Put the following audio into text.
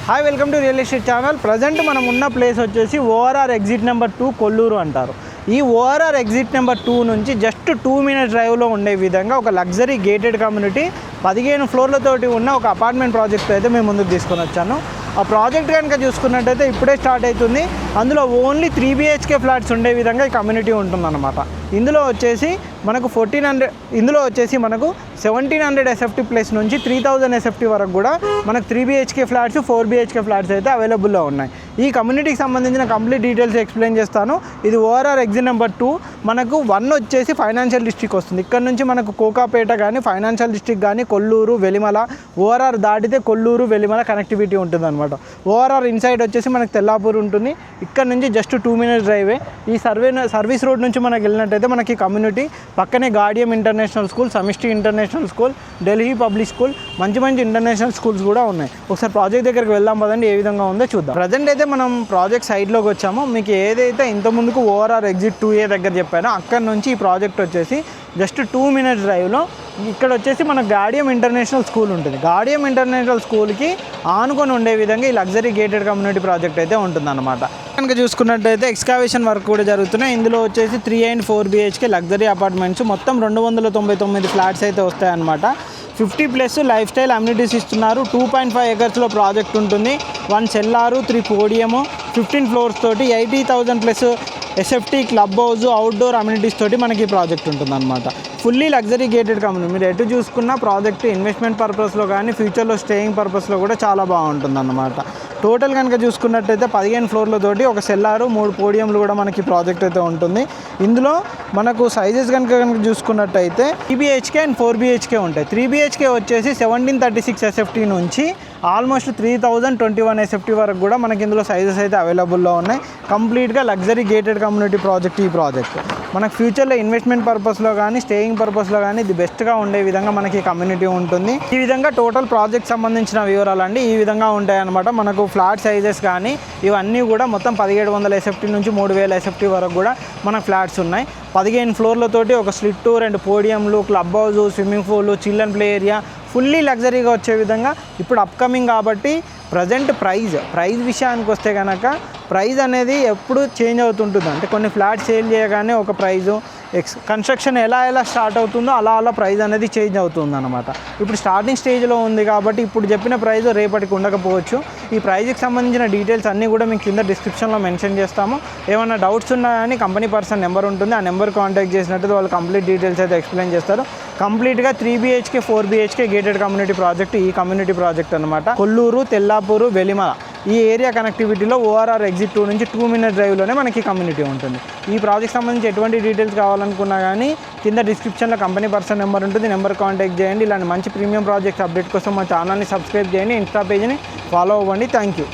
Hi welcome to real estate channel. Present మనం ఉన్న place వచ్చేసి ఓఆర్ఆర్ ఎగ్జిట్ నెంబర్ 2 కొల్లూరు అంటారు. ఈ ఓఆర్ఆర్ ఎగ్జిట్ నెంబర్ 2 నుంచి జస్ట్ 2 మినిట్స్ డ్రైవ్లో ఉండే విధంగా ఒక లగ్జరీ గేటెడ్ కమ్యూనిటీ 15 ఫ్లోర్లతోటి ఉన్న ఒక అపార్ట్మెంట్ ప్రాజెక్ట్ అయితే మేము ముందుకు తీసుకొని వచ్చాను. ఆ ప్రాజెక్ట్ కనుక చూసుకున్నట్టయితే ఇప్పుడే స్టార్ట్ అవుతుంది. అందులో ఓన్లీ 3 BHK ఫ్లాట్స్ ఉండే విధంగా ఈ కమ్యూనిటీ ఉంటుందన్నమాట. ఇందులో వచ్చేసి మనకు 1700 SFT ప్లస్ నుంచి 3000 SFT వరకు కూడా మనకు 3 BHK ఫ్లాట్స్ 4 BHK ఫ్లాట్స్ అయితే అవైలబుల్లో ఉన్నాయి. ఈ కమ్యూనిటీకి సంబంధించిన కంప్లీట్ డీటెయిల్స్ ఎక్స్ప్లెయిన్ చేస్తాను. ఇది ఓఆర్ఆర్ ఎగ్జిట్ నెంబర్ 2. మనకు 1 వచ్చేసి ఫైనాన్షియల్ డిస్ట్రిక్ట్ వస్తుంది. ఇక్కడ నుంచి మనకు కోకాపేట కానీ ఫైనాన్షియల్ డిస్ట్రిక్ట్ కానీ కొల్లూరు వెలిమల, ఓఆర్ఆర్ దాటితే కొల్లూరు వెలిమల కనెక్టివిటీ ఉంటుంది అనమాట. ఓఆర్ఆర్ ఇన్సైడ్ వచ్చేసి మనకు తెల్లాపూర్ ఉంటుంది. ఇక్కడ నుంచి జస్ట్ 2 మినిట్స్ డ్రైవే. ఈ సర్వీస్ రోడ్ నుంచి మనకు వెళ్ళినట్టయితే మనకి కమ్యూనిటీ పక్కనే గాడియం ఇంటర్నేషనల్ స్కూల్, సమిష్టి international school, Delhi public school, మంచి ఇంటర్నేషనల్ స్కూల్స్ కూడా ఉన్నాయి. ఒకసారి ప్రాజెక్ట్ దగ్గరికి వెళ్దాం పదండి, ఏ విధంగా ఉందో చూద్దాం. ప్రజెంట్ అయితే మనం ప్రాజెక్ట్ సైడ్లోకి వచ్చాము. మీకు ఏదైతే ఇంత ముందుకు ఓఆర్ఆర్ ఎగ్జిట్ 2A దగ్గర చెప్పానో అక్కడ నుంచి ఈ ప్రాజెక్ట్ వచ్చేసి జస్ట్ 2 మినిట్స్ డ్రైవ్లో ఇక్కడ వచ్చేసి మన గాడియం ఇంటర్నేషనల్ స్కూల్ ఉంటుంది. గాడియం ఇంటర్నేషనల్ స్కూల్కి ఆనుకొని ఉండే విధంగా ఈ లగ్జరీ గేటెడ్ కమ్యూనిటీ ప్రాజెక్ట్ అయితే ఉంటుందన్నమాట. కనుక చూసుకున్నట్టయితే ఎక్స్కావేషన్ వర్క్ కూడా జరుగుతున్నాయి. ఇందులో వచ్చేసి 3 and 4 BHK లగ్జరీ అపార్ట్మెంట్స్ మొత్తం 299 ఫ్లాట్స్ అయితే వస్తాయన్నమాట. 50+ లైఫ్ స్టైల్ అమ్యూనిటీస్ ఇస్తున్నారు. 2.5 acres ప్రాజెక్ట్ ఉంటుంది. 1 cellar, 3 podium, 15 floors తోటి 80,000+ SFT club house, outdoor amenities తోటి మనకి ప్రాజెక్ట్ ఉంటుందన్నమాట. Fully luxury gated community. మీరు ఎటు చూసుకున్న ప్రాజెక్ట్ ఇన్వెస్ట్మెంట్ పర్పస్లో కానీ ఫ్యూచర్లో స్టేయింగ్ పర్పస్లో కూడా చాలా బాగుంటుందన్నమాట. టోటల్ కనుక చూసుకున్నట్టయితే 15 ఫ్లోర్లతోటి 1 cellar, 3 పోడియంలు కూడా మనకి ప్రాజెక్ట్ అయితే ఉంటుంది. ఇందులో మనకు సైజెస్ కనుక చూసుకున్నట్టయితే 3 BHK and 4 BHK ఉంటాయి. 3 BHK వచ్చేసి 1736 SFT నుంచి ఆల్మోస్ట్ 3021 SFT వరకు కూడా మనకి ఇందులో సైజెస్ అయితే అవైలబుల్లో ఉన్నాయి. కంప్లీట్గా లగ్జరీ గేటెడ్ కమ్యూనిటీ ప్రాజెక్ట్. ఈ ప్రాజెక్ట్ మనకు ఫ్యూచర్లో ఇన్వెస్ట్మెంట్ పర్పస్లో కానీ స్టేయింగ్ పర్పస్లో కానీ ఇది బెస్ట్గా ఉండే విధంగా మనకి కమ్యూనిటీ ఉంటుంది. ఈ విధంగా టోటల్ ప్రాజెక్ట్ సంబంధించిన వివరాలు అండి ఈ విధంగా ఉంటాయన్నమాట. మనకు ఫ్లాట్ సైజెస్ కానీ ఇవన్నీ కూడా మొత్తం 1700 SFT నుంచి 3000 SFT వరకు కూడా మనకు ఫ్లాట్స్ ఉన్నాయి. 15 ఫ్లోర్లతోటి 1 స్లిట్, 2 పోడియంలు, club house, swimming pool, children play area fully లగ్జరీగా వచ్చే విధంగా ఇప్పుడు అప్కమింగ్ కాబట్టి ప్రజెంట్ ప్రైజ్ విషయానికి వస్తే కనుక ప్రైజ్ అనేది ఎప్పుడు చేంజ్ అవుతుంటుంది. అంటే కొన్ని ఫ్లాట్స్ సేల్ చేయగానే ఒక ప్రైజు, కన్స్ట్రక్షన్ ఎలా స్టార్ట్ అవుతుందో అలా ప్రైజ్ అనేది చేంజ్ అవుతుంది అనమాట. ఇప్పుడు స్టార్టింగ్ స్టేజ్లో ఉంది కాబట్టి ఇప్పుడు చెప్పిన ప్రైజ్ రేపటికి ఉండకపోవచ్చు. ఈ ప్రైజ్కి సంబంధించిన డీటెయిల్స్ అన్నీ కూడా మీకు కింద డిస్క్రిప్షన్లో మెన్షన్ చేస్తాము. ఏమైనా డౌట్స్ ఉన్నా కానీ కంపెనీ పర్సన్ నెంబర్ ఉంటుంది, ఆ నెంబర్ కాంటాక్ట్ చేసినట్టు వాళ్ళు కంప్లీట్ డీటెయిల్స్ అయితే ఎక్స్ప్లెయిన్ చేస్తారు. కంప్లీట్గా 3 BHK 4 BHK gated community project ఈ కమ్యూనిటీ ప్రాజెక్ట్ అనమాట. కొల్లూరు, తెల్లాపూరు, వెలిమల ఈ ఏరియా కనెక్టివిటీలో ఓఆర్ఆర్ ఎగ్జిట్ 2 నుంచి 2 మినిట్స్ డ్రైవ్లోనే మనకి కమ్యూనిటీ ఉంటుంది. ఈ ప్రాజెక్ట్ సంబంధించి ఎటువంటి డీటెయిల్స్ కావాలనుకున్నా కానీ కింద డిస్క్రిప్షన్లో కంపెనీ పర్సన్ నెంబర్ ఉంటుంది, నెంబర్ కాంటాక్ట్ చేయండి. ఇలాంటి మంచి ప్రీమియం ప్రాజెక్ట్ అప్డేట్ కోసం మా ఛానల్ని సబ్స్క్రైబ్ చేయండి, ఇన్స్టా పేజ్ని ఫాలో అవ్వండి. Thank you.